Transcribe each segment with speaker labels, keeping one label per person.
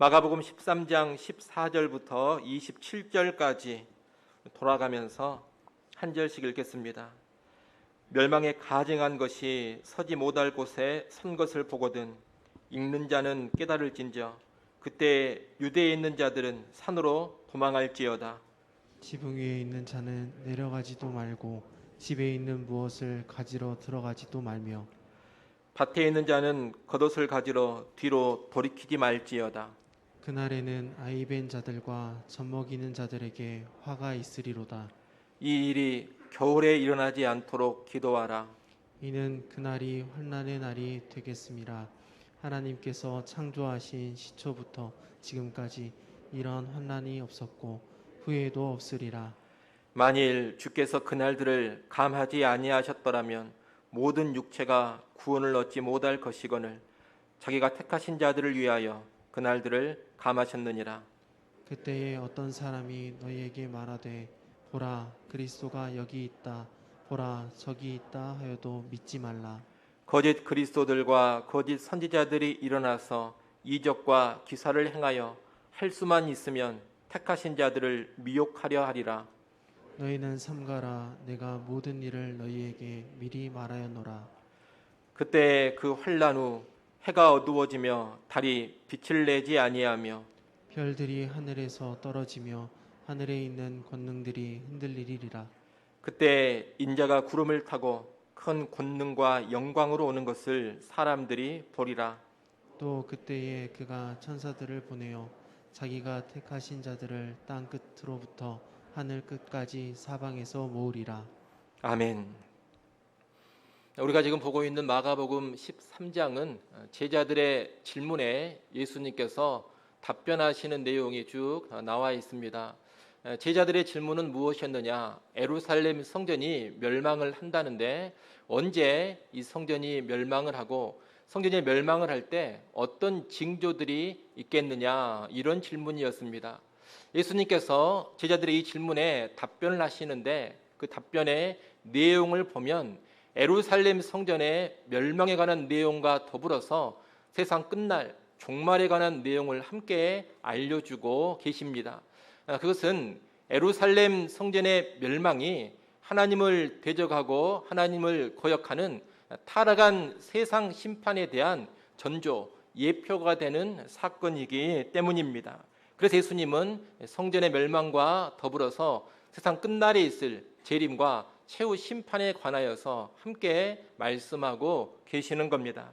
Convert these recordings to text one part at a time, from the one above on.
Speaker 1: 마가복음 13장 14절부터 27절까지 돌아가면서 한 절씩 읽겠습니다. 멸망에 가증한 것이 서지 못할 곳에 선 것을 보거든 읽는 자는 깨달을진저 그때 유대에 있는 자들은 산으로 도망할지어다.
Speaker 2: 지붕 위에 있는 자는 내려가지도 말고 집에 있는 무엇을 가지러 들어가지도 말며
Speaker 1: 밭에 있는 자는 겉옷을 가지러 뒤로 돌이키지 말지어다.
Speaker 2: 그날에는 아이 벤 자들과 젖먹이는 자들에게 화가 있으리로다.
Speaker 1: 이 일이 겨울에 일어나지 않도록 기도하라.
Speaker 2: 이는 그날이 환난의 날이 되겠음이라. 하나님께서 창조하신 시초부터 지금까지 이런 환난이 없었고 후에도 없으리라.
Speaker 1: 만일 주께서 그날들을 감하지 아니하셨더라면 모든 육체가 구원을 얻지 못할 것이거늘 자기가 택하신 자들을 위하여 그날들을 감하셨느니라.
Speaker 2: 그때에 어떤 사람이 너희에게 말하되 보라 그리스도가 여기 있다 보라 저기 있다 하여도 믿지 말라.
Speaker 1: 거짓 그리스도들과 거짓 선지자들이 일어나서 이적과 기사를 행하여 할 수만 있으면 택하신 자들을 미혹하려 하리라.
Speaker 2: 너희는 삼가라 내가 모든 일을 너희에게 미리 말하였노라.
Speaker 1: 그때 그 환난 후 해가 어두워지며 달이 빛을 내지 아니하며
Speaker 2: 별들이 하늘에서 떨어지며 하늘에 있는 권능들이 흔들리리라.
Speaker 1: 그때 인자가 구름을 타고 큰 권능과 영광으로 오는 것을 사람들이 보리라.
Speaker 2: 또 그때에 그가 천사들을 보내어 자기가 택하신 자들을 땅 끝으로부터 하늘 끝까지 사방에서 모으리라.
Speaker 1: 아멘. 우리가 지금 보고 있는 마가복음 13장은 제자들의 질문에 예수님께서 답변하시는 내용이 쭉 나와 있습니다. 제자들의 질문은 무엇이었느냐? 예루살렘 성전이 멸망을 한다는데 언제 이 성전이 멸망을 하고 성전이 멸망을 할 때 어떤 징조들이 있겠느냐? 이런 질문이었습니다. 예수님께서 제자들의 이 질문에 답변을 하시는데 그 답변의 내용을 보면 예루살렘 성전의 멸망에 관한 내용과 더불어서 세상 끝날 종말에 관한 내용을 함께 알려주고 계십니다. 그것은 예루살렘 성전의 멸망이 하나님을 대적하고 하나님을 거역하는 타락한 세상 심판에 대한 전조, 예표가 되는 사건이기 때문입니다. 그래서 예수님은 성전의 멸망과 더불어서 세상 끝날에 있을 재림과 최후 심판에 관하여서 함께 말씀하고 계시는 겁니다.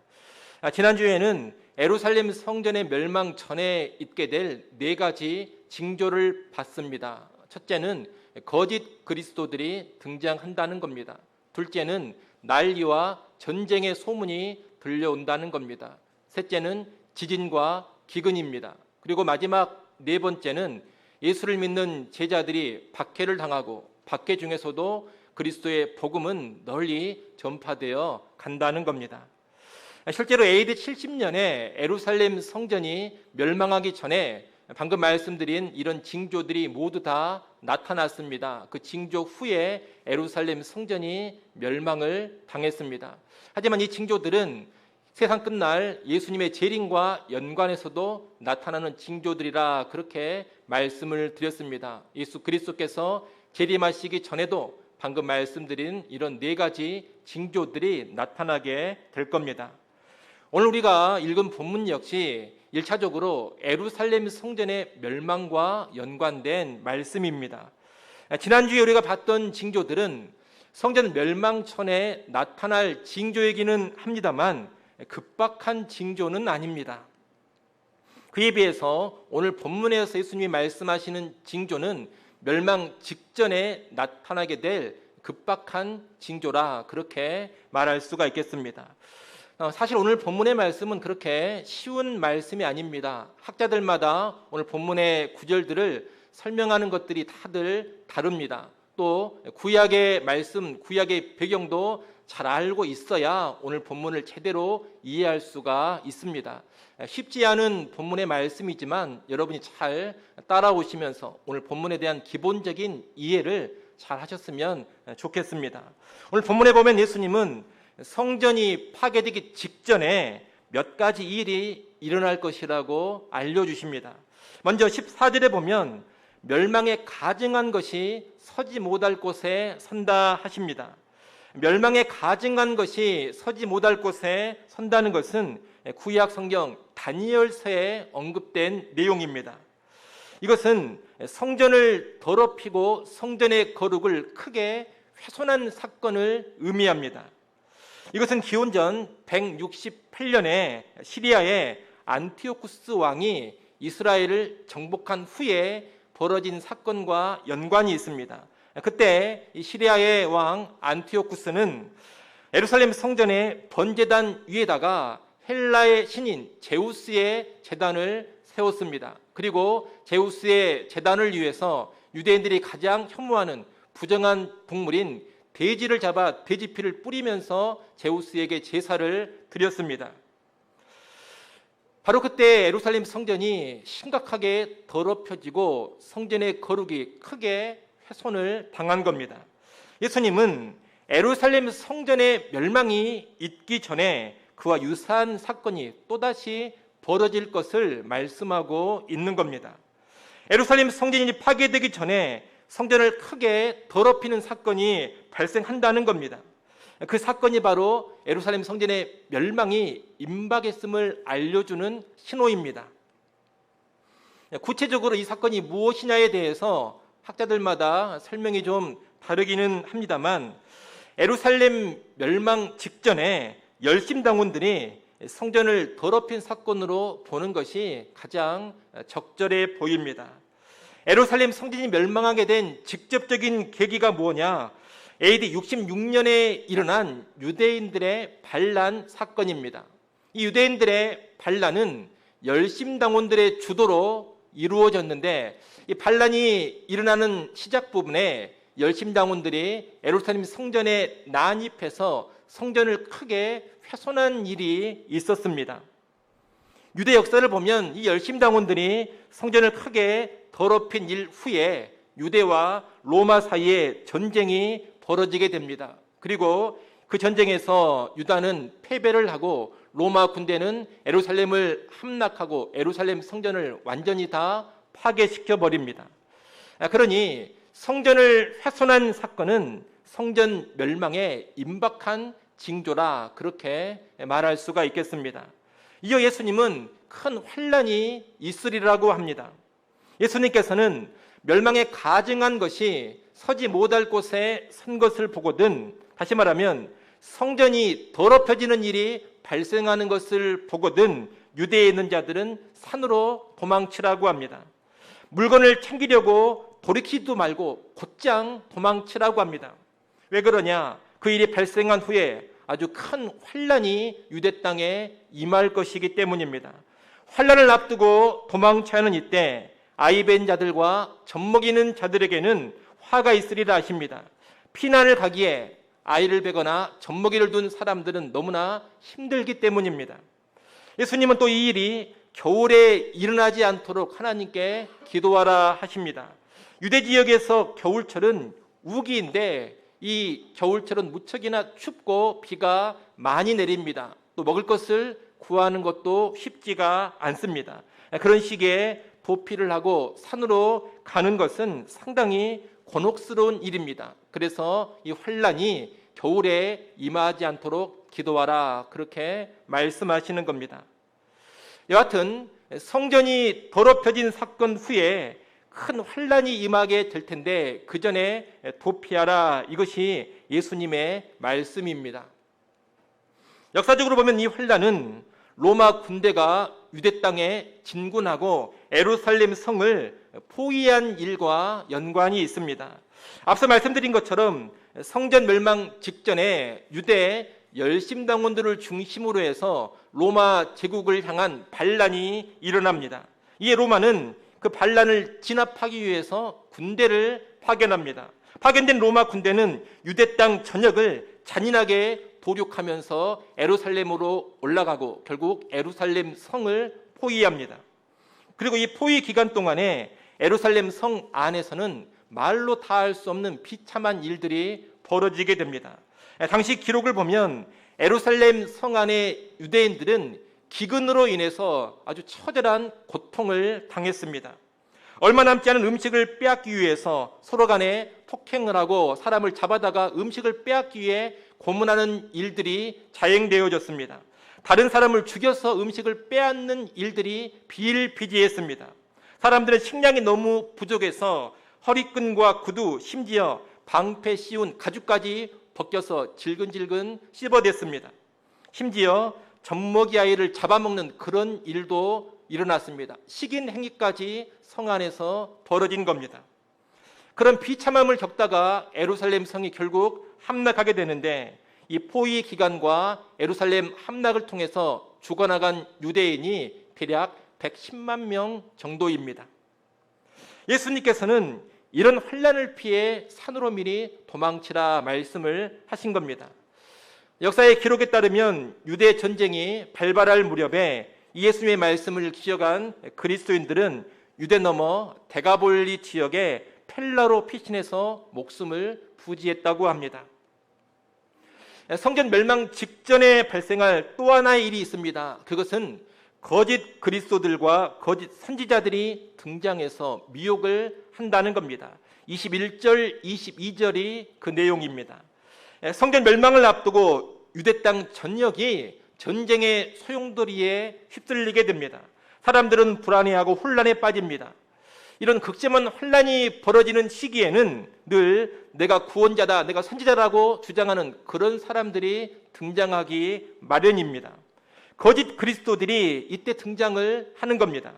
Speaker 1: 지난주에는 예루살렘 성전의 멸망 전에 있게 될 네 가지 징조를 봤습니다. 첫째는 거짓 그리스도들이 등장한다는 겁니다. 둘째는 난리와 전쟁의 소문이 들려온다는 겁니다. 셋째는 지진과 기근입니다. 그리고 마지막 네 번째는 예수를 믿는 제자들이 박해를 당하고 박해 중에서도 그리스도의 복음은 널리 전파되어 간다는 겁니다. 실제로 AD 70년에 예루살렘 성전이 멸망하기 전에 방금 말씀드린 이런 징조들이 모두 다 나타났습니다. 그 징조 후에 예루살렘 성전이 멸망을 당했습니다. 하지만 이 징조들은 세상 끝날 예수님의 재림과 연관해서도 나타나는 징조들이라 그렇게 말씀을 드렸습니다. 예수 그리스도께서 재림하시기 전에도 방금 말씀드린 이런 네 가지 징조들이 나타나게 될 겁니다. 오늘 우리가 읽은 본문 역시 1차적으로 예루살렘 성전의 멸망과 연관된 말씀입니다. 지난주에 우리가 봤던 징조들은 성전 멸망 전에 나타날 징조이기는 합니다만 급박한 징조는 아닙니다. 그에 비해서 오늘 본문에서 예수님이 말씀하시는 징조는 멸망 직전에 나타나게 될 급박한 징조라 그렇게 말할 수가 있겠습니다. 사실 오늘 본문의 말씀은 그렇게 쉬운 말씀이 아닙니다. 학자들마다 오늘 본문의 구절들을 설명하는 것들이 다들 다릅니다. 또 구약의 말씀, 구약의 배경도 잘 알고 있어야 오늘 본문을 제대로 이해할 수가 있습니다. 쉽지 않은 본문의 말씀이지만 여러분이 잘 따라오시면서 오늘 본문에 대한 기본적인 이해를 잘 하셨으면 좋겠습니다. 오늘 본문에 보면 예수님은 성전이 파괴되기 직전에 몇 가지 일이 일어날 것이라고 알려주십니다. 먼저 14절에 보면 멸망에 가증한 것이 서지 못할 곳에 선다 하십니다. 멸망에 가증한 것이 서지 못할 곳에 선다는 것은 구약 성경 다니엘서에 언급된 내용입니다. 이것은 성전을 더럽히고 성전의 거룩을 크게 훼손한 사건을 의미합니다. 이것은 기원전 168년에 시리아의 안티오쿠스 왕이 이스라엘을 정복한 후에 벌어진 사건과 연관이 있습니다. 그때 이 시리아의 왕 안티오쿠스는 예루살렘 성전의 번제단 위에다가 헬라의 신인 제우스의 제단을 세웠습니다. 그리고 제우스의 제단을 위해서 유대인들이 가장 혐오하는 부정한 동물인 돼지를 잡아 돼지피를 뿌리면서 제우스에게 제사를 드렸습니다. 바로 그때 예루살렘 성전이 심각하게 더럽혀지고 성전의 거룩이 크게 훼손을 당한 겁니다. 예수님은 예루살렘 성전의 멸망이 있기 전에 그와 유사한 사건이 또다시 벌어질 것을 말씀하고 있는 겁니다. 예루살렘 성전이 파괴되기 전에 성전을 크게 더럽히는 사건이 발생한다는 겁니다. 그 사건이 바로 예루살렘 성전의 멸망이 임박했음을 알려주는 신호입니다. 구체적으로 이 사건이 무엇이냐에 대해서 학자들마다 설명이 좀 다르기는 합니다만, 예루살렘 멸망 직전에 열심당원들이 성전을 더럽힌 사건으로 보는 것이 가장 적절해 보입니다. 예루살렘 성전이 멸망하게 된 직접적인 계기가 뭐냐? AD 66년에 일어난 유대인들의 반란 사건입니다. 이 유대인들의 반란은 열심당원들의 주도로 이루어졌는데, 이 반란이 일어나는 시작 부분에 열심당원들이 예루살렘 성전에 난입해서 성전을 크게 훼손한 일이 있었습니다. 유대 역사를 보면 이 열심당원들이 성전을 크게 더럽힌 일 후에 유대와 로마 사이에 전쟁이 벌어지게 됩니다. 그리고 그 전쟁에서 유다는 패배를 하고 로마 군대는 예루살렘을 함락하고 예루살렘 성전을 완전히 다 파괴시켜 버립니다. 그러니 성전을 훼손한 사건은 성전 멸망의 임박한 징조라, 그렇게 말할 수가 있겠습니다. 이어 예수님은 큰 환란이 있으리라고 합니다. 예수님께서는 멸망에 가증한 것이 서지 못할 곳에 선 것을 보거든, 다시 말하면 성전이 더럽혀지는 일이 발생하는 것을 보거든 유대에 있는 자들은 산으로 도망치라고 합니다. 물건을 챙기려고 돌이키지도 말고 곧장 도망치라고 합니다. 왜 그러냐? 그 일이 발생한 후에 아주 큰 환란이 유대 땅에 임할 것이기 때문입니다. 환란을 앞두고 도망쳐야 하는 이때 아이 벤 자들과 젖먹이는 자들에게는 화가 있으리라 하십니다. 피난을 가기에 아이를 베거나 젖먹이를 둔 사람들은 너무나 힘들기 때문입니다. 예수님은 또 이 일이 겨울에 일어나지 않도록 하나님께 기도하라 하십니다. 유대 지역에서 겨울철은 우기인데 이 겨울철은 무척이나 춥고 비가 많이 내립니다. 또 먹을 것을 구하는 것도 쉽지가 않습니다. 그런 시기에 도피를 하고 산으로 가는 것은 상당히 곤혹스러운 일입니다. 그래서 이 환란이 겨울에 임하지 않도록 기도하라, 그렇게 말씀하시는 겁니다. 여하튼 성전이 더럽혀진 사건 후에 큰 환란이 임하게 될 텐데 그 전에 도피하라, 이것이 예수님의 말씀입니다. 역사적으로 보면 이 환란은 로마 군대가 유대 땅에 진군하고 예루살렘 성을 포위한 일과 연관이 있습니다. 앞서 말씀드린 것처럼 성전 멸망 직전에 유대 열심당원들을 중심으로 해서 로마 제국을 향한 반란이 일어납니다. 이에 로마는 그 반란을 진압하기 위해서 군대를 파견합니다. 파견된 로마 군대는 유대 땅 전역을 잔인하게 도륙하면서 예루살렘으로 올라가고 결국 예루살렘 성을 포위합니다. 그리고 이 포위 기간 동안에 예루살렘 성 안에서는 말로 다 할 수 없는 비참한 일들이 벌어지게 됩니다. 당시 기록을 보면 예루살렘 성 안의 유대인들은 기근으로 인해서 아주 처절한 고통을 당했습니다. 얼마 남지 않은 음식을 빼앗기 위해서 서로 간에 폭행을 하고 사람을 잡아다가 음식을 빼앗기 위해 고문하는 일들이 자행되어졌습니다. 다른 사람을 죽여서 음식을 빼앗는 일들이 비일비재했습니다. 사람들은 식량이 너무 부족해서 허리끈과 구두, 심지어 방패 씌운 가죽까지 벗겨서 질근질근 씹어댔습니다. 심지어 젖먹이 아이를 잡아먹는 그런 일도 일어났습니다. 식인 행위까지 성 안에서 벌어진 겁니다. 그런 비참함을 겪다가 예루살렘 성이 결국 함락하게 되는데, 이 포위 기간과 예루살렘 함락을 통해서 죽어나간 유대인이 대략 110만 명 정도입니다. 예수님께서는 이런 환난을 피해 산으로 미리 도망치라 말씀을 하신 겁니다. 역사의 기록에 따르면 유대 전쟁이 발발할 무렵에 예수님의 말씀을 기억한 그리스도인들은 유대 넘어 데가볼리 지역의 펠라로 피신해서 목숨을 부지했다고 합니다. 성전 멸망 직전에 발생할 또 하나의 일이 있습니다. 그것은 거짓 그리스도들과 거짓 선지자들이 등장해서 미혹을 한다는 겁니다. 21절, 22절이 그 내용입니다. 성전 멸망을 앞두고 유대 땅 전역이 전쟁의 소용돌이에 휩쓸리게 됩니다. 사람들은 불안해하고 혼란에 빠집니다. 이런 극심한 혼란이 벌어지는 시기에는 늘 내가 구원자다, 내가 선지자라고 주장하는 그런 사람들이 등장하기 마련입니다. 거짓 그리스도들이 이때 등장을 하는 겁니다.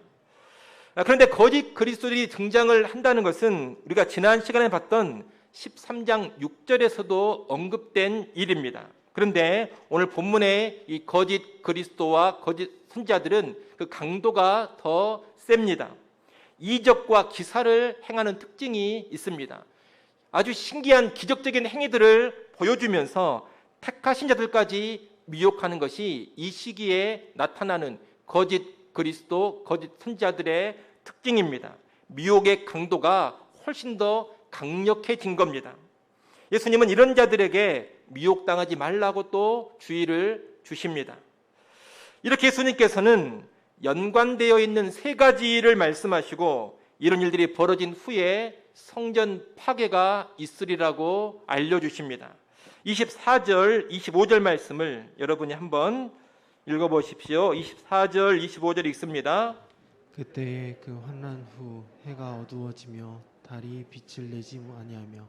Speaker 1: 그런데 거짓 그리스도들이 등장을 한다는 것은 우리가 지난 시간에 봤던 13장 6절에서도 언급된 일입니다. 그런데 오늘 본문의 이 거짓 그리스도와 거짓 선지자들은 그 강도가 더 셉니다. 이적과 기사를 행하는 특징이 있습니다. 아주 신기한 기적적인 행위들을 보여주면서 택하신 자들까지 미혹하는 것이 이 시기에 나타나는 거짓 그리스도, 거짓 선지자들의 특징입니다. 미혹의 강도가 훨씬 더 강력해진 겁니다. 예수님은 이런 자들에게 미혹당하지 말라고 또 주의를 주십니다. 이렇게 예수님께서는 연관되어 있는 세 가지를 말씀하시고 이런 일들이 벌어진 후에 성전 파괴가 있으리라고 알려주십니다. 24절, 25절 말씀을 여러분이 한번 읽어보십시오. 24절, 25절 읽습니다.
Speaker 2: 그때에 그 환난 후 해가 어두워지며 달이 빛을 내지 아니하며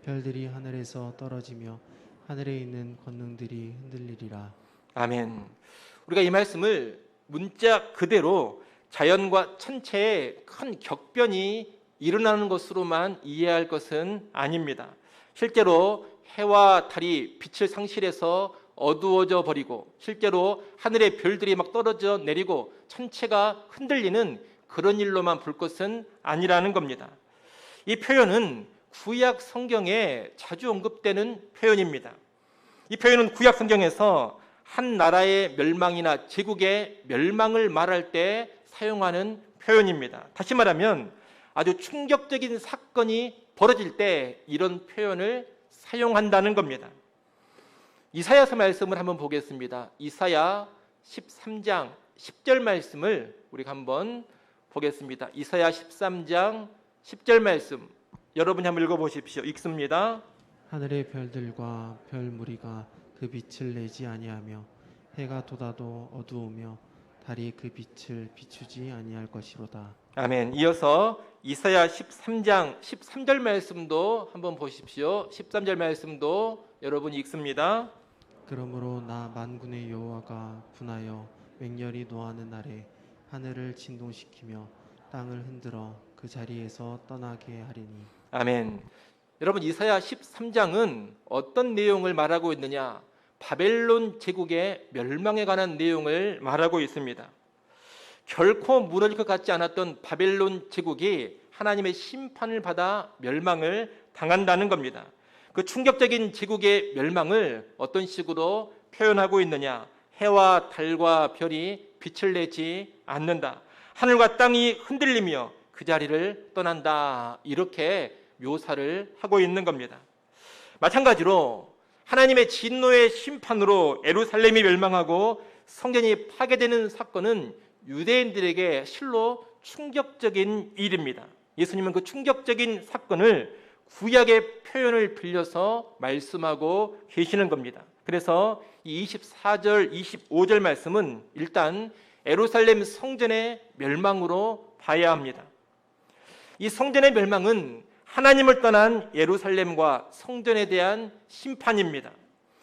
Speaker 2: 별들이 하늘에서 떨어지며 하늘에 있는 권능들이 흔들리리라.
Speaker 1: 아멘. 우리가 이 말씀을 문자 그대로 자연과 천체에 큰 격변이 일어나는 것으로만 이해할 것은 아닙니다. 실제로 해와 달이 빛을 상실해서 어두워져 버리고 실제로 하늘의 별들이 막 떨어져 내리고 천체가 흔들리는 그런 일로만 볼 것은 아니라는 겁니다. 이 표현은 구약 성경에 자주 언급되는 표현입니다. 이 표현은 구약 성경에서 한 나라의 멸망이나 제국의 멸망을 말할 때 사용하는 표현입니다. 다시 말하면 아주 충격적인 사건이 벌어질 때 이런 표현을 사용한다는 겁니다. 이사야서 말씀을 한번 보겠습니다. 이사야 13장 10절 말씀을 우리가 한번 보겠습니다. 이사야 13장 10절 말씀 여러분이 한번 읽어보십시오. 읽습니다.
Speaker 2: 하늘의 별들과 별 무리가 그 빛을 내지 아니하며 해가 돋아도 어두우며 달이 그 빛을 비추지 아니할 것이로다.
Speaker 1: 아멘. 이어서 이사야 13장 13절 말씀도 한번 보십시오. 13절 말씀도 여러분이 읽습니다.
Speaker 2: 그러므로 나 만군의 여호와가 분하여 맹렬히 노하는 날에 하늘을 진동시키며 땅을 흔들어 그 자리에서 떠나게 하리니.
Speaker 1: 아멘. 여러분 이사야 13장은 어떤 내용을 말하고 있느냐? 바벨론 제국의 멸망에 관한 내용을 말하고 있습니다. 결코 무너질 것 같지 않았던 바벨론 제국이 하나님의 심판을 받아 멸망을 당한다는 겁니다. 그 충격적인 제국의 멸망을 어떤 식으로 표현하고 있느냐? 해와 달과 별이 빛을 내지 않는다. 하늘과 땅이 흔들리며 그 자리를 떠난다. 이렇게 묘사를 하고 있는 겁니다. 마찬가지로 하나님의 진노의 심판으로 예루살렘이 멸망하고 성전이 파괴되는 사건은 유대인들에게 실로 충격적인 일입니다. 예수님은 그 충격적인 사건을 구약의 표현을 빌려서 말씀하고 계시는 겁니다. 그래서 이 24절, 25절 말씀은 일단 예루살렘 성전의 멸망으로 봐야 합니다. 이 성전의 멸망은 하나님을 떠난 예루살렘과 성전에 대한 심판입니다.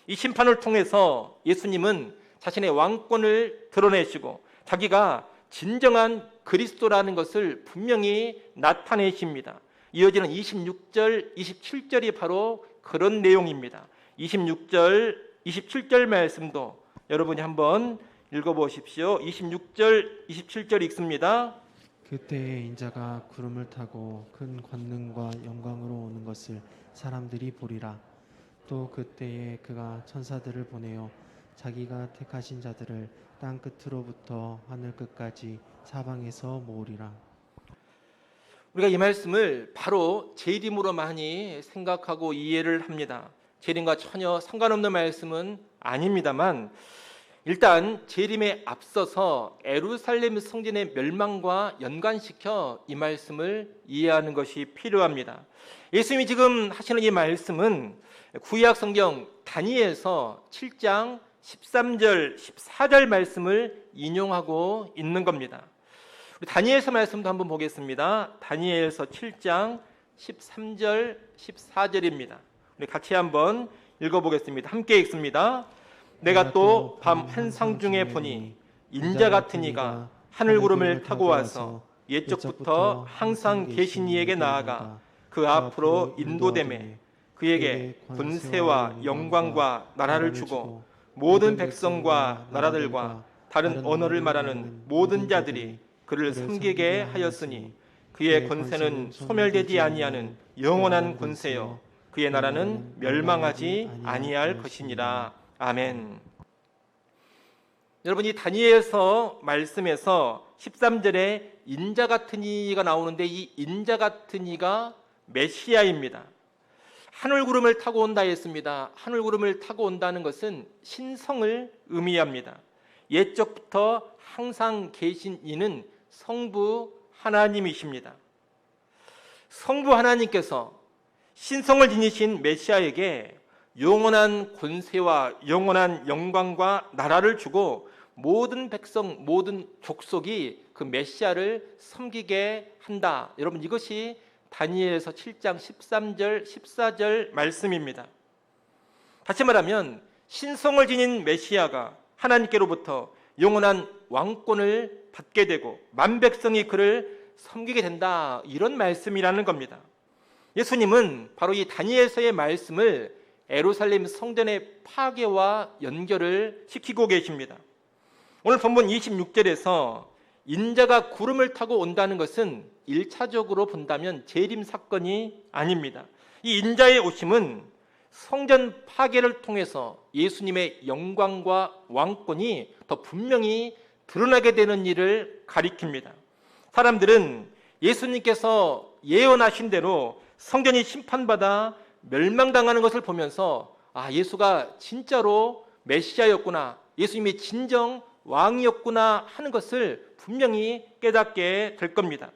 Speaker 1: 이 심판을 통해서 예수님은 자신의 왕권을 드러내시고 자기가 진정한 그리스도라는 것을 분명히 나타내십니다. 이어지는 26절, 27절이 바로 그런 내용입니다. 26절, 27절 말씀도 여러분이 한번 읽어보십시오. 26절, 27절 읽습니다.
Speaker 2: 그때에 인자가 구름을 타고 큰 권능과 영광으로 오는 것을 사람들이 보리라. 또 그때에 그가 천사들을 보내어 자기가 택하신 자들을 땅 끝으로부터 하늘 끝까지 사방에서 모으리라.
Speaker 1: 우리가 이 말씀을 바로 재림으로 많이 생각하고 이해를 합니다. 재림과 전혀 상관없는 말씀은 아닙니다만 일단 재림에 앞서서 예루살렘 성전의 멸망과 연관시켜 이 말씀을 이해하는 것이 필요합니다. 예수님이 지금 하시는 이 말씀은 구약 성경 다니엘서 7장 13절, 14절 말씀을 인용하고 있는 겁니다. 우리 다니엘서 말씀도 한번 보겠습니다. 다니엘서 7장 13절, 14절입니다. 우리 같이 한번 읽어보겠습니다. 함께 읽습니다. 내가 또 밤 한상 중에 보니 인자 같은 이가 하늘 구름을 타고 와서 옛적부터 항상 계신 이에게 나아가 그 앞으로 인도되매 그에게 군세와 영광과 나라를 주고 모든 백성과 나라들과 다른 언어를 말하는 모든 자들이 그를 섬기게 하였으니 그의 권세는 소멸되지 아니하는 영원한 권세요 그의 나라는 멸망하지 아니할 것이니라. 아멘. 여러분, 이 다니엘서 말씀에서 13절에 인자 같은 이가 나오는데 이 인자 같은 이가 메시아입니다. 하늘 구름을 타고 온다 했습니다. 하늘 구름을 타고 온다는 것은 신성을 의미합니다. 옛적부터 항상 계신 이는 성부 하나님이십니다. 성부 하나님께서 신성을 지니신 메시아에게 영원한 권세와 영원한 영광과 나라를 주고 모든 백성, 모든 족속이 그 메시아를 섬기게 한다. 여러분, 이것이 다니엘서 7장 13절, 14절 말씀입니다. 다시 말하면 신성을 지닌 메시아가 하나님께로부터 영원한 왕권을 받게 되고 만백성이 그를 섬기게 된다. 이런 말씀이라는 겁니다. 예수님은 바로 이 다니엘서의 말씀을 예루살렘 성전의 파괴와 연결을 시키고 계십니다. 오늘 본문 26절에서 인자가 구름을 타고 온다는 것은 1차적으로 본다면 재림 사건이 아닙니다. 이 인자의 오심은 성전 파괴를 통해서 예수님의 영광과 왕권이 더 분명히 드러나게 되는 일을 가리킵니다. 사람들은 예수님께서 예언하신 대로 성전이 심판받아 멸망당하는 것을 보면서 예수가 진짜로 메시아였구나, 예수님이 진정 왕이었구나 하는 것을 분명히 깨닫게 될 겁니다.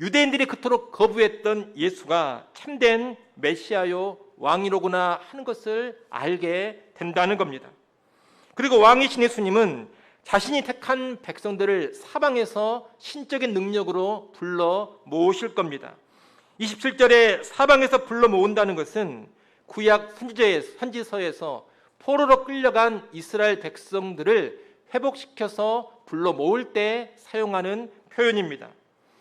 Speaker 1: 유대인들이 그토록 거부했던 예수가 참된 메시아요 왕이로구나 하는 것을 알게 된다는 겁니다. 그리고 왕이신 예수님은 자신이 택한 백성들을 사방에서 신적인 능력으로 불러 모으실 겁니다. 27절에 사방에서 불러 모은다는 것은 구약 선지서에서 포로로 끌려간 이스라엘 백성들을 회복시켜서 불러 모을 때 사용하는 표현입니다.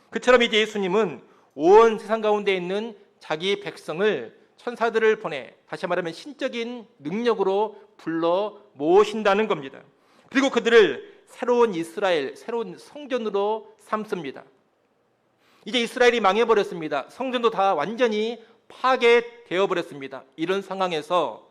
Speaker 1: 그처럼 이제 예수님은 온 세상 가운데 있는 자기 백성을 천사들을 보내 다시 말하면 신적인 능력으로 불러 모으신다는 겁니다. 그리고 그들을 새로운 이스라엘, 새로운 성전으로 삼습니다. 이제 이스라엘이 망해버렸습니다. 성전도 다 완전히 파괴되어 버렸습니다. 이런 상황에서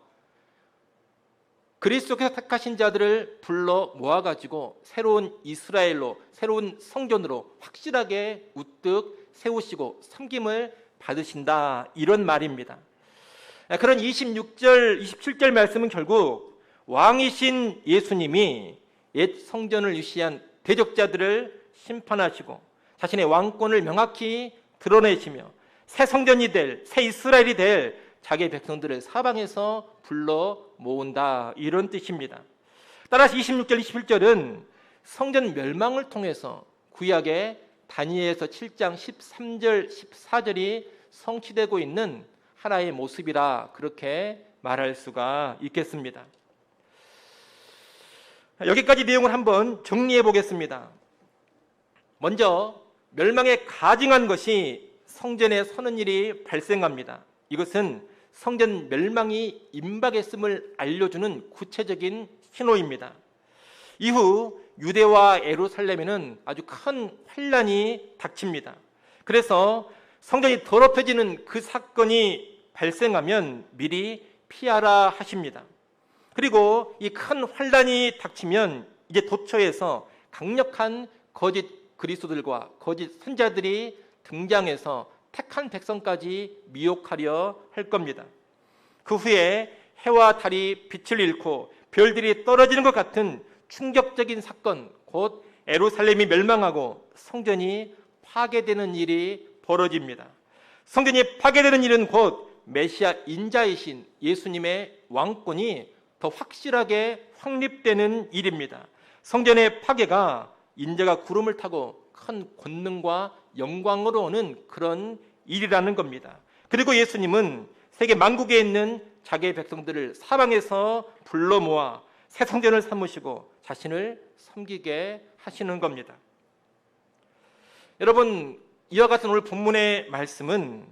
Speaker 1: 그리스도께서 택하신 자들을 불러 모아가지고 새로운 이스라엘로, 새로운 성전으로 확실하게 우뚝 세우시고 섬김을 받으신다, 이런 말입니다. 그런 26절, 27절 말씀은 결국 왕이신 예수님이 옛 성전을 유시한 대적자들을 심판하시고 자신의 왕권을 명확히 드러내시며 새 성전이 될, 새 이스라엘이 될 자기의 백성들을 사방에서 불러 모은다, 이런 뜻입니다. 따라서 26절, 27절은 성전 멸망을 통해서 구약의 다니엘서 7장 13절, 14절이 성취되고 있는 하나의 모습이라 그렇게 말할 수가 있겠습니다. 여기까지 내용을 한번 정리해 보겠습니다. 먼저 멸망에 가증한 것이 성전에 서는 일이 발생합니다. 이것은 성전 멸망이 임박했음을 알려주는 구체적인 신호입니다. 이후 유대와 예루살렘에는 아주 큰 환란이 닥칩니다. 그래서 성전이 더럽혀지는 그 사건이 발생하면 미리 피하라 하십니다. 그리고 이 큰 환란이 닥치면 이제 도처에서 강력한 거짓 그리스도들과 거짓 선자들이 등장해서 택한 백성까지 미혹하려 할 겁니다. 그 후에 해와 달이 빛을 잃고 별들이 떨어지는 것 같은 충격적인 사건, 곧 예루살렘이 멸망하고 성전이 파괴되는 일이 벌어집니다. 성전이 파괴되는 일은 곧 메시아 인자이신 예수님의 왕권이 더 확실하게 확립되는 일입니다. 성전의 파괴가 인자가 구름을 타고 큰 권능과 영광으로 오는 그런 일이라는 겁니다. 그리고 예수님은 세계 만국에 있는 자기의 백성들을 사방에서 불러 모아 새 성전을 삼으시고 자신을 섬기게 하시는 겁니다. 여러분, 이와 같은 오늘 본문의 말씀은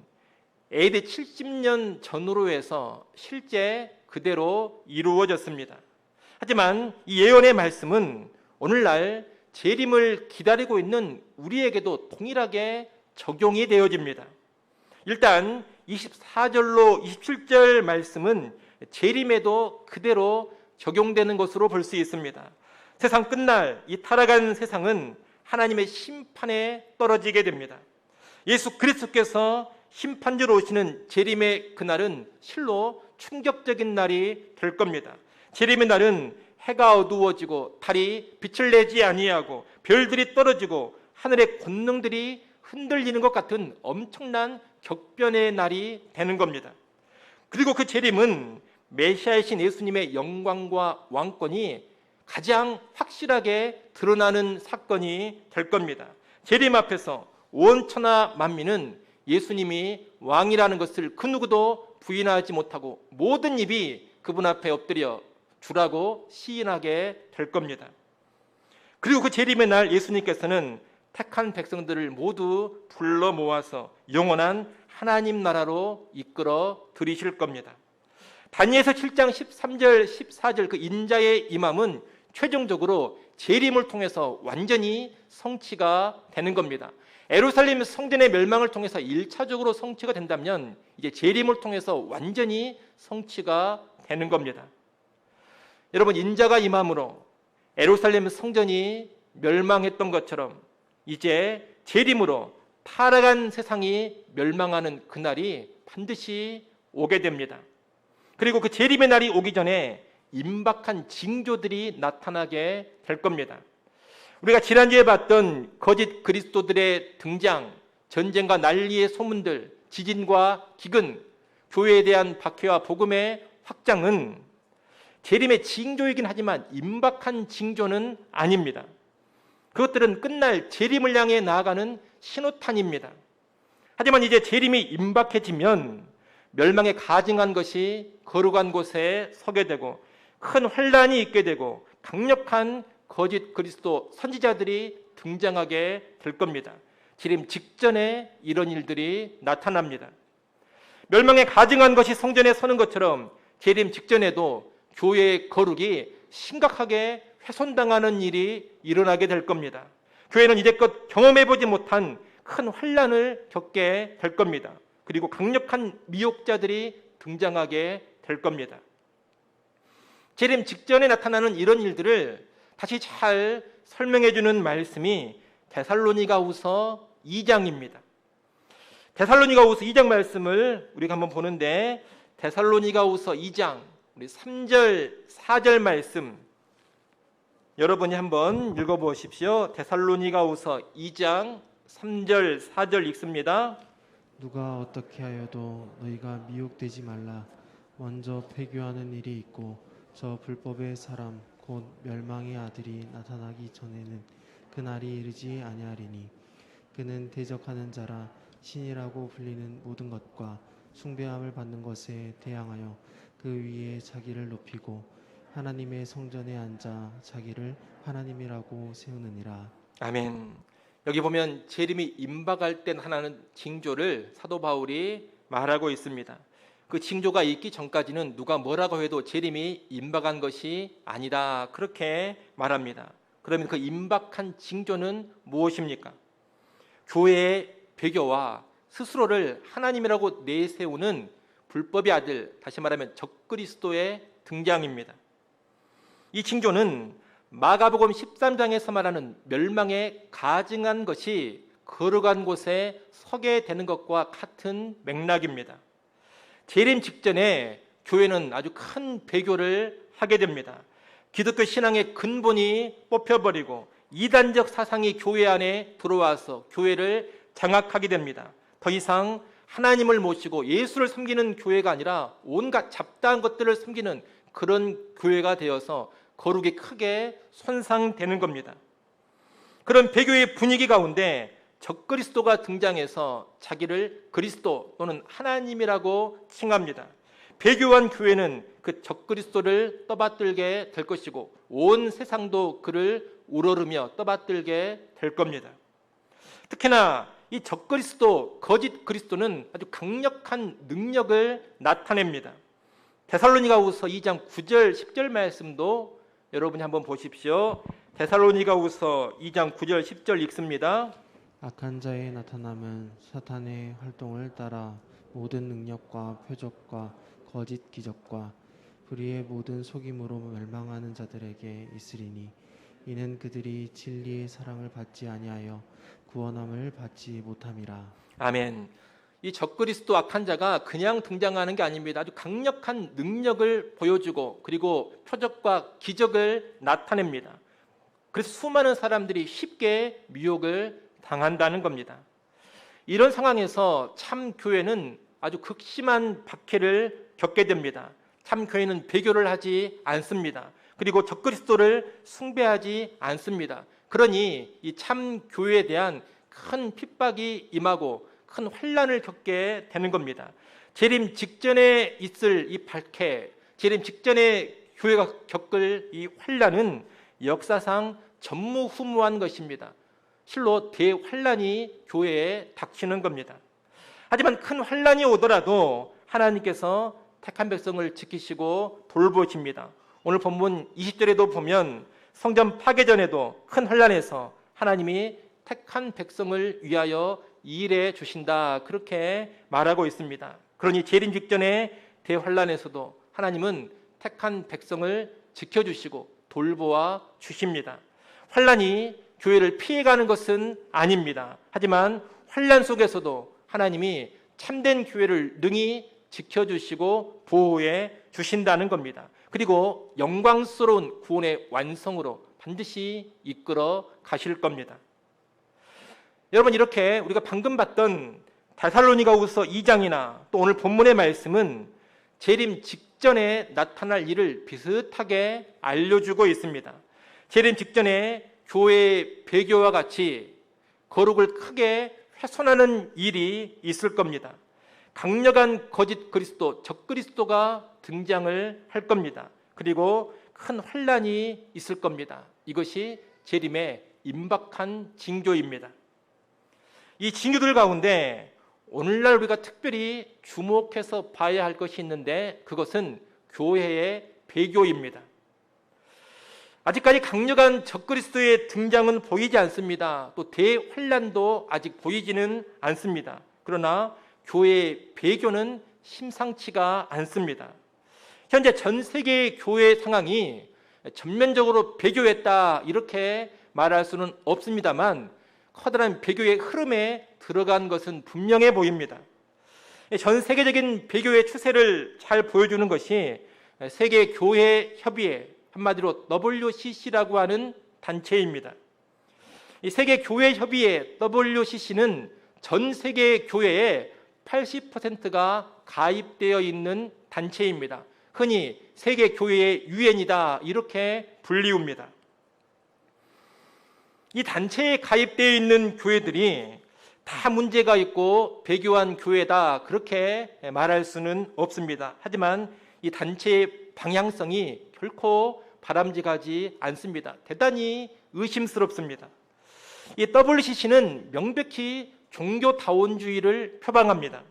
Speaker 1: AD 70년 전으로 해서 실제 그대로 이루어졌습니다. 하지만 이 예언의 말씀은 오늘날 재림을 기다리고 있는 우리에게도 동일하게 적용이 되어집니다. 일단 24절로 27절 말씀은 재림에도 그대로 적용되는 것으로 볼 수 있습니다. 세상 끝날 이 타락한 세상은 하나님의 심판에 떨어지게 됩니다. 예수 그리스도께서 심판주로 오시는 재림의 그날은 실로 충격적인 날이 될 겁니다. 재림의 날은 해가 어두워지고 달이 빛을 내지 아니하고 별들이 떨어지고 하늘의 권능들이 흔들리는 것 같은 엄청난 격변의 날이 되는 겁니다. 그리고 그 재림은 메시아이신 예수님의 영광과 왕권이 가장 확실하게 드러나는 사건이 될 겁니다. 재림 앞에서 온 천하 만민은 예수님이 왕이라는 것을 그 누구도 부인하지 못하고 모든 입이 그분 앞에 엎드려 주라고 시인하게 될 겁니다. 그리고 그 재림의 날 예수님께서는 택한 백성들을 모두 불러 모아서 영원한 하나님 나라로 이끌어 들이실 겁니다. 다니엘서 7장 13절 14절 그 인자의 임함은 최종적으로 재림을 통해서 완전히 성취가 되는 겁니다. 예루살렘 성전의 멸망을 통해서 1차적으로 성취가 된다면 이제 재림을 통해서 완전히 성취가 되는 겁니다. 여러분, 인자가 임함으로 예루살렘 성전이 멸망했던 것처럼 이제 재림으로 타락한 세상이 멸망하는 그날이 반드시 오게 됩니다. 그리고 그 재림의 날이 오기 전에 임박한 징조들이 나타나게 될 겁니다. 우리가 지난주에 봤던 거짓 그리스도들의 등장, 전쟁과 난리의 소문들, 지진과 기근, 교회에 대한 박해와 복음의 확장은 재림의 징조이긴 하지만 임박한 징조는 아닙니다. 그것들은 끝날 재림을 향해 나아가는 신호탄입니다. 하지만 이제 재림이 임박해지면 멸망에 가증한 것이 거룩한 곳에 서게 되고 큰 환란이 있게 되고 강력한 거짓 그리스도 선지자들이 등장하게 될 겁니다. 재림 직전에 이런 일들이 나타납니다. 멸망에 가증한 것이 성전에 서는 것처럼 재림 직전에도 교회의 거룩이 심각하게 훼손당하는 일이 일어나게 될 겁니다. 교회는 이제껏 경험해보지 못한 큰 환란을 겪게 될 겁니다. 그리고 강력한 미혹자들이 등장하게 될 겁니다. 재림 직전에 나타나는 이런 일들을 다시 잘 설명해 주는 말씀이 데살로니가후서 2장입니다. 데살로니가후서 2장 말씀을 우리가 한번 보는데 데살로니가후서 2장 우리 3절 4절 말씀 여러분이 한번 읽어보십시오. 데살로니가후서 2장 3절 4절 읽습니다.
Speaker 2: 누가 어떻게 하여도 너희가 미혹되지 말라. 먼저 배교하는 일이 있고 저 불법의 사람 곧 멸망의 아들이 나타나기 전에는 그날이 이르지 아니하리니 그는 대적하는 자라 신이라고 불리는 모든 것과 숭배함을 받는 것에 대항하여 그 위에 자기를 높이고 하나님의 성전에 앉아 자기를 하나님이라고 세우느니라.
Speaker 1: 아멘. 여기 보면 재림이 임박할 때 하나는 징조를 사도 바울이 말하고 있습니다. 그 징조가 있기 전까지는 누가 뭐라고 해도 재림이 임박한 것이 아니다, 그렇게 말합니다. 그러면 그 임박한 징조는 무엇입니까? 교회의 배교와 스스로를 하나님이라고 내세우는 불법의 아들, 다시 말하면 적그리스도의 등장입니다. 이 징조는 마가복음 13장에서 말하는 멸망에 가증한 것이 거룩한 곳에 서게 되는 것과 같은 맥락입니다. 재림 직전에 교회는 아주 큰 배교를 하게 됩니다. 기독교 신앙의 근본이 뽑혀버리고 이단적 사상이 교회 안에 들어와서 교회를 장악하게 됩니다. 더 이상 하나님을 모시고 예수를 섬기는 교회가 아니라 온갖 잡다한 것들을 섬기는 그런 교회가 되어서 거룩이 크게 손상되는 겁니다. 그런 배교의 분위기 가운데 적그리스도가 등장해서 자기를 그리스도 또는 하나님이라고 칭합니다. 배교한 교회는 그 적그리스도를 떠받들게 될 것이고 온 세상도 그를 우러르며 떠받들게 될 겁니다. 특히나 이 적그리스도, 거짓 그리스도는 아주 강력한 능력을 나타냅니다. 데살로니가후서 2장 9절 10절 말씀도 여러분이 한번 보십시오. 데살로니가후서 2장 9절 10절 읽습니다.
Speaker 2: 악한 자의 나타남은 사탄의 활동을 따라 모든 능력과 표적과 거짓 기적과 불의의 모든 속임으로 멸망하는 자들에게 있으리니 이는 그들이 진리의 사랑을 받지 아니하여 구원함을 받지 못함이라.
Speaker 1: 아멘. 이 적그리스도 악한 자가 그냥 등장하는 게 아닙니다. 아주 강력한 능력을 보여주고 그리고 표적과 기적을 나타냅니다. 그래서 수많은 사람들이 쉽게 미혹을 당한다는 겁니다. 이런 상황에서 참 교회는 아주 극심한 박해를 겪게 됩니다. 참 교회는 배교를 하지 않습니다. 그리고 적그리스도를 숭배하지 않습니다. 그러니 이 참 교회에 대한 큰 핍박이 임하고 큰 환난을 겪게 되는 겁니다. 재림 직전에 있을 이 박해, 재림 직전에 교회가 겪을 이 환난은 역사상 전무후무한 것입니다. 실로 대환난이 교회에 닥치는 겁니다. 하지만 큰 환난이 오더라도 하나님께서 택한 백성을 지키시고 돌보십니다. 오늘 본문 20절에도 보면 성전 파괴 전에도 큰 환난에서 하나님이 택한 백성을 위하여 일해 주신다, 그렇게 말하고 있습니다. 그러니 재림 직전의 대환난에서도 하나님은 택한 백성을 지켜주시고 돌보아 주십니다. 환난이 교회를 피해가는 것은 아닙니다. 하지만 환난 속에서도 하나님이 참된 교회를 능히 지켜주시고 보호해 주신다는 겁니다. 그리고 영광스러운 구원의 완성으로 반드시 이끌어 가실 겁니다. 여러분, 이렇게 우리가 방금 봤던 데살로니가후서 2장이나 또 오늘 본문의 말씀은 재림 직전에 나타날 일을 비슷하게 알려주고 있습니다. 재림 직전에 교회의 배교와 같이 거룩을 크게 훼손하는 일이 있을 겁니다. 강력한 거짓 그리스도, 적그리스도가 등장을 할 겁니다. 그리고 큰 환난이 있을 겁니다. 이것이 재림의 임박한 징조입니다. 이 징조들 가운데 오늘날 우리가 특별히 주목해서 봐야 할 것이 있는데 그것은 교회의 배교입니다. 아직까지 강력한 적그리스도의 등장은 보이지 않습니다. 또 대환난도 아직 보이지는 않습니다. 그러나 교회의 배교는 심상치가 않습니다. 현재 전 세계의 교회 상황이 전면적으로 배교했다 이렇게 말할 수는 없습니다만 커다란 배교의 흐름에 들어간 것은 분명해 보입니다. 전 세계적인 배교의 추세를 잘 보여주는 것이 세계 교회 협의회 한마디로 WCC라고 하는 단체입니다. 이 세계교회협의회 WCC는 전 세계 교회의 80%가 가입되어 있는 단체입니다. 흔히 세계교회의 유엔이다 이렇게 불리웁니다. 이 단체에 가입되어 있는 교회들이 다 문제가 있고 배교한 교회다 그렇게 말할 수는 없습니다. 하지만 이 단체의 방향성이 결코 바람직하지 않습니다. 대단히 의심스럽습니다. 이 WCC는 명백히 종교다원주의를 표방합니다.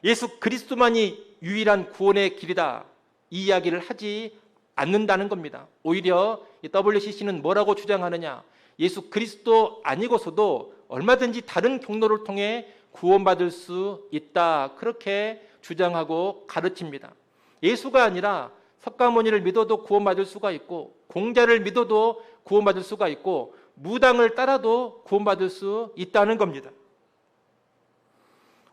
Speaker 1: 예수 그리스도만이 유일한 구원의 길이다 이 이야기를 하지 않는다는 겁니다. 오히려 이 WCC는 뭐라고 주장하느냐, 예수 그리스도 아니고서도 얼마든지 다른 경로를 통해 구원받을 수 있다 그렇게 주장하고 가르칩니다. 예수가 아니라 석가모니를 믿어도 구원받을 수가 있고, 공자를 믿어도 구원받을 수가 있고, 무당을 따라도 구원받을 수 있다는 겁니다.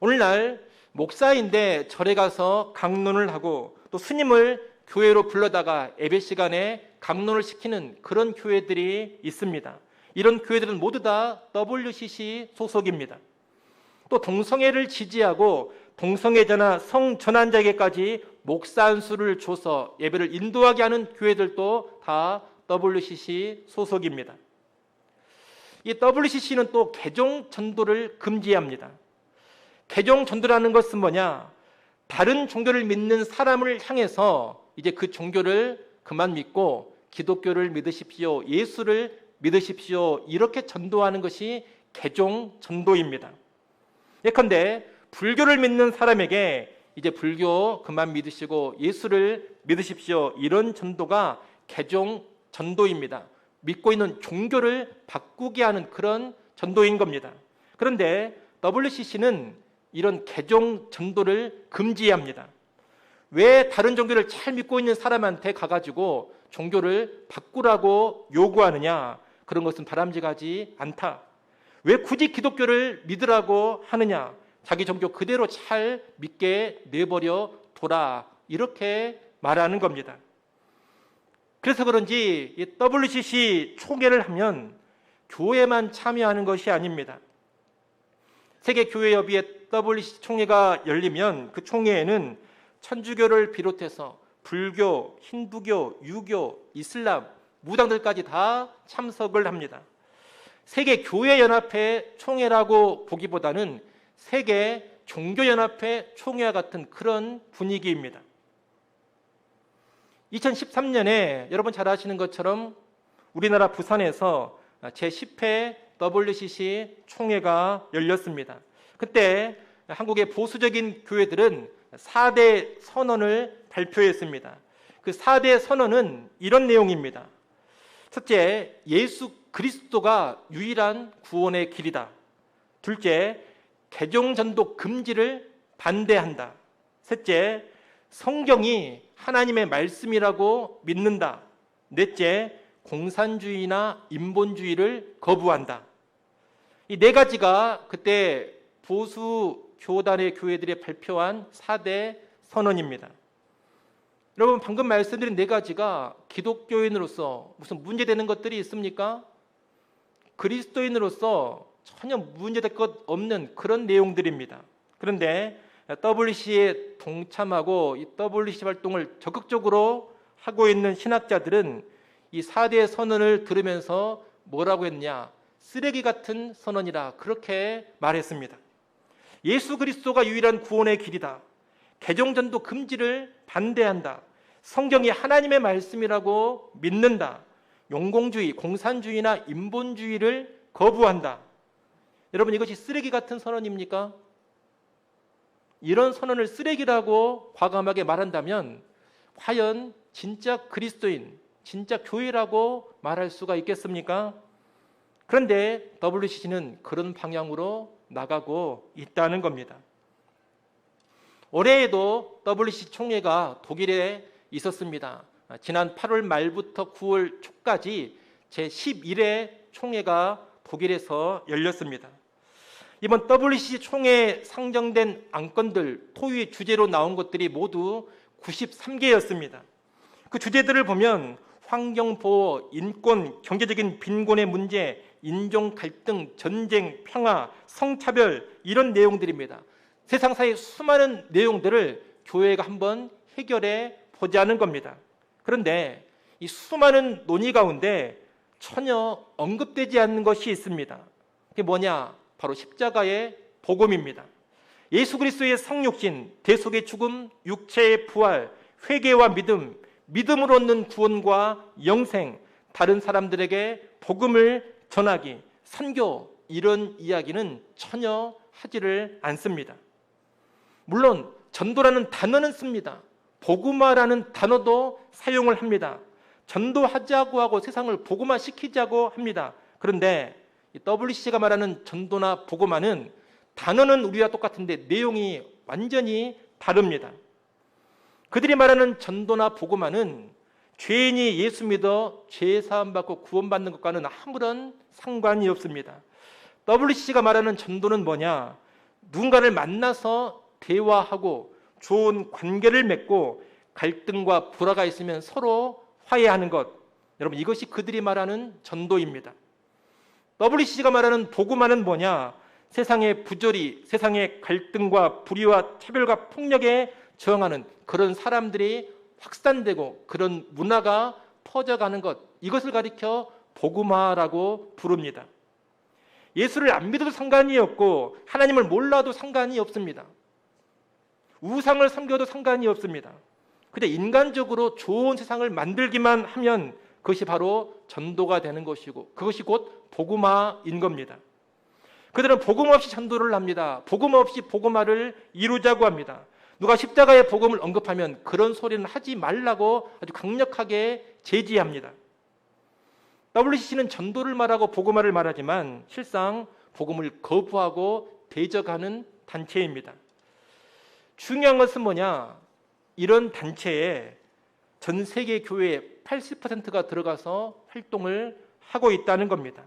Speaker 1: 오늘날 목사인데 절에 가서 강론을 하고 또 스님을 교회로 불러다가 예배 시간에 강론을 시키는 그런 교회들이 있습니다. 이런 교회들은 모두 다 WCC 소속입니다. 또 동성애를 지지하고 동성애자나 성전환자에게까지 목사 안수를 줘서 예배를 인도하게 하는 교회들도 다 WCC 소속입니다. 이 WCC는 또 개종 전도를 금지합니다. 개종 전도라는 것은 뭐냐? 다른 종교를 믿는 사람을 향해서 이제 그 종교를 그만 믿고 기독교를 믿으십시오, 예수를 믿으십시오 이렇게 전도하는 것이 개종 전도입니다. 예컨대 불교를 믿는 사람에게 이제 불교 그만 믿으시고 예수를 믿으십시오 이런 전도가 개종 전도입니다. 믿고 있는 종교를 바꾸게 하는 그런 전도인 겁니다. 그런데 WCC는 이런 개종 전도를 금지합니다. 왜 다른 종교를 잘 믿고 있는 사람한테 가가지고 종교를 바꾸라고 요구하느냐? 그런 것은 바람직하지 않다. 왜 굳이 기독교를 믿으라고 하느냐? 자기 종교 그대로 잘 믿게 내버려 둬라 이렇게 말하는 겁니다. 그래서 그런지 이 WCC 총회를 하면 교회만 참여하는 것이 아닙니다. 세계교회협의회 WCC 총회가 열리면 그 총회에는 천주교를 비롯해서 불교, 힌두교, 유교, 이슬람, 무당들까지 다 참석을 합니다. 세계교회연합회 총회라고 보기보다는 세계 종교연합회 총회와 같은 그런 분위기입니다. 2013년에 여러분 잘 아시는 것처럼 우리나라 부산에서 제10회 WCC 총회가 열렸습니다. 그때 한국의 보수적인 교회들은 4대 선언을 발표했습니다. 그 4대 선언은 이런 내용입니다. 첫째, 예수 그리스도가 유일한 구원의 길이다. 둘째, 개종전도 금지를 반대한다. 셋째, 성경이 하나님의 말씀이라고 믿는다. 넷째, 공산주의나 인본주의를 거부한다. 이 네 가지가 그때 보수 교단의 교회들이 발표한 4대 선언입니다. 여러분 방금 말씀드린 네 가지가 기독교인으로서 무슨 문제되는 것들이 있습니까? 그리스도인으로서 전혀 문제될 것 없는 그런 내용들입니다. 그런데 WCC에 동참하고 이 WCC 활동을 적극적으로 하고 있는 신학자들은 이 4대 선언을 들으면서 뭐라고 했냐? 쓰레기 같은 선언이라 그렇게 말했습니다. 예수 그리스도가 유일한 구원의 길이다. 개종전도 금지를 반대한다. 성경이 하나님의 말씀이라고 믿는다. 용공주의, 공산주의나 인본주의를 거부한다. 여러분 이것이 쓰레기 같은 선언입니까? 이런 선언을 쓰레기라고 과감하게 말한다면 과연 진짜 그리스도인, 진짜 교회라고 말할 수가 있겠습니까? 그런데 WCC는 그런 방향으로 나가고 있다는 겁니다. 올해에도 WCC 총회가 독일에 있었습니다. 지난 8월 말부터 9월 초까지 제11회 총회가 독일에서 열렸습니다. 이번 WCC 총회에 상정된 안건들, 토의 주제로 나온 것들이 모두 93개였습니다. 그 주제들을 보면 환경보호, 인권, 경제적인 빈곤의 문제, 인종 갈등, 전쟁, 평화, 성차별 이런 내용들입니다. 세상사의 수많은 내용들을 교회가 한번 해결해 보자는 겁니다. 그런데 이 수많은 논의 가운데 전혀 언급되지 않는 것이 있습니다. 그게 뭐냐? 바로 십자가의 복음입니다. 예수 그리스도의 성육신, 대속의 죽음, 육체의 부활, 회개와 믿음, 믿음으로 얻는 구원과 영생, 다른 사람들에게 복음을 전하기, 선교 이런 이야기는 전혀 하지를 않습니다. 물론 전도라는 단어는 씁니다. 복음화라는 단어도 사용을 합니다. 전도하자고 하고 세상을 복음화시키자고 합니다. 그런데 WCC가 말하는 전도나 복음화는 단어는 우리와 똑같은데 내용이 완전히 다릅니다. 그들이 말하는 전도나 복음화는 죄인이 예수 믿어 죄 사함 받고 구원받는 것과는 아무런 상관이 없습니다. WCC가 말하는 전도는 뭐냐? 누군가를 만나서 대화하고 좋은 관계를 맺고 갈등과 불화가 있으면 서로 화해하는 것. 여러분, 이것이 그들이 말하는 전도입니다. WCC가 말하는 복음화는 뭐냐? 세상의 부조리, 세상의 갈등과 불의와 차별과 폭력에 저항하는 그런 사람들이 확산되고 그런 문화가 퍼져가는 것, 이것을 가리켜 복음화라고 부릅니다. 예수를 안 믿어도 상관이 없고 하나님을 몰라도 상관이 없습니다. 우상을 섬겨도 상관이 없습니다. 근데 인간적으로 좋은 세상을 만들기만 하면 그것이 바로 전도가 되는 것이고 그것이 곧 복음화인 겁니다. 그들은 복음 없이 전도를 합니다. 복음 없이 복음화를 이루자고 합니다. 누가 십자가의 복음을 언급하면 그런 소리는 하지 말라고 아주 강력하게 제지합니다. WCC는 전도를 말하고 복음화를 말하지만 실상 복음을 거부하고 대적하는 단체입니다. 중요한 것은 뭐냐? 이런 단체에 전 세계 교회의 80%가 들어가서 활동을 하고 있다는 겁니다.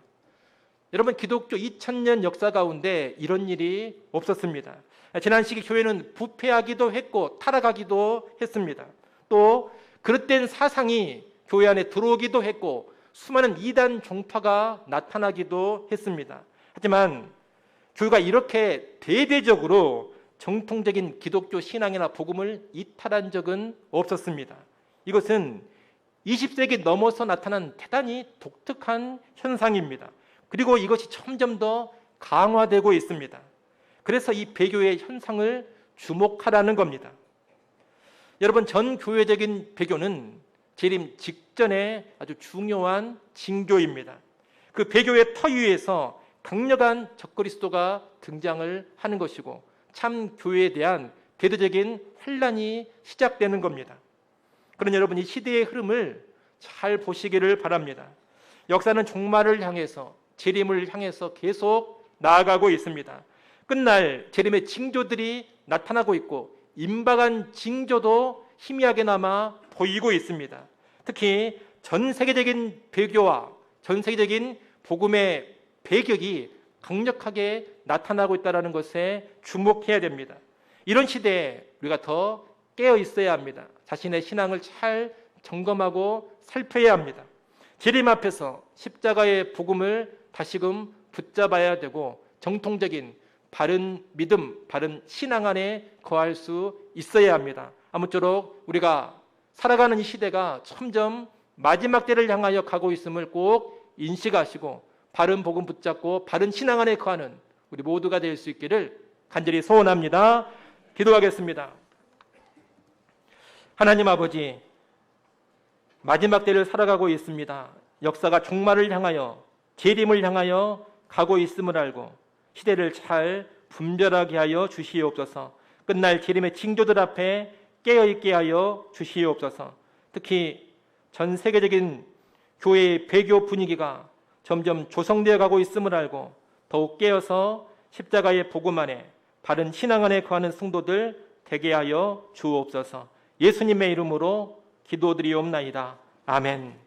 Speaker 1: 여러분, 기독교 2000년 역사 가운데 이런 일이 없었습니다. 지난 시기 교회는 부패하기도 했고 타락하기도 했습니다. 또 그릇된 사상이 교회 안에 들어오기도 했고 수많은 이단 종파가 나타나기도 했습니다. 하지만 교회가 이렇게 대대적으로 정통적인 기독교 신앙이나 복음을 이탈한 적은 없었습니다. 이것은 20세기 넘어서 나타난 대단히 독특한 현상입니다. 그리고 이것이 점점 더 강화되고 있습니다. 그래서 이 배교의 현상을 주목하라는 겁니다. 여러분, 전 교회적인 배교는 재림 직전에 아주 중요한 징조입니다. 그 배교의 터 위에서 강력한 적그리스도가 등장을 하는 것이고 참 교회에 대한 대대적인 환란이 시작되는 겁니다. 그런 여러분, 이 시대의 흐름을 잘 보시기를 바랍니다. 역사는 종말을 향해서 재림을 향해서 계속 나아가고 있습니다. 끝날 재림의 징조들이 나타나고 있고 임박한 징조도 희미하게나마 보이고 있습니다. 특히 전 세계적인 배교와 전 세계적인 복음의 배격이 강력하게 나타나고 있다는 것에 주목해야 됩니다. 이런 시대에 우리가 더 깨어 있어야 합니다. 자신의 신앙을 잘 점검하고 살펴야 합니다. 재림 앞에서 십자가의 복음을 다시금 붙잡아야 되고 정통적인 바른 믿음, 바른 신앙 안에 거할 수 있어야 합니다. 아무쪼록 우리가 살아가는 이 시대가 점점 마지막 때를 향하여 가고 있음을 꼭 인식하시고 바른 복음 붙잡고 바른 신앙 안에 거하는 우리 모두가 될 수 있기를 간절히 소원합니다. 기도하겠습니다. 하나님 아버지, 마지막 때를 살아가고 있습니다. 역사가 종말을 향하여 재림을 향하여 가고 있음을 알고 시대를 잘 분별하게 하여 주시옵소서. 끝날 재림의 징조들 앞에 깨어있게 하여 주시옵소서. 특히 전 세계적인 교회의 배교 분위기가 점점 조성되어 가고 있음을 알고 더욱 깨어서 십자가의 복음 안에 바른 신앙 안에 거하는 성도들 되게 하여 주옵소서. 예수님의 이름으로 기도드리옵나이다. 아멘.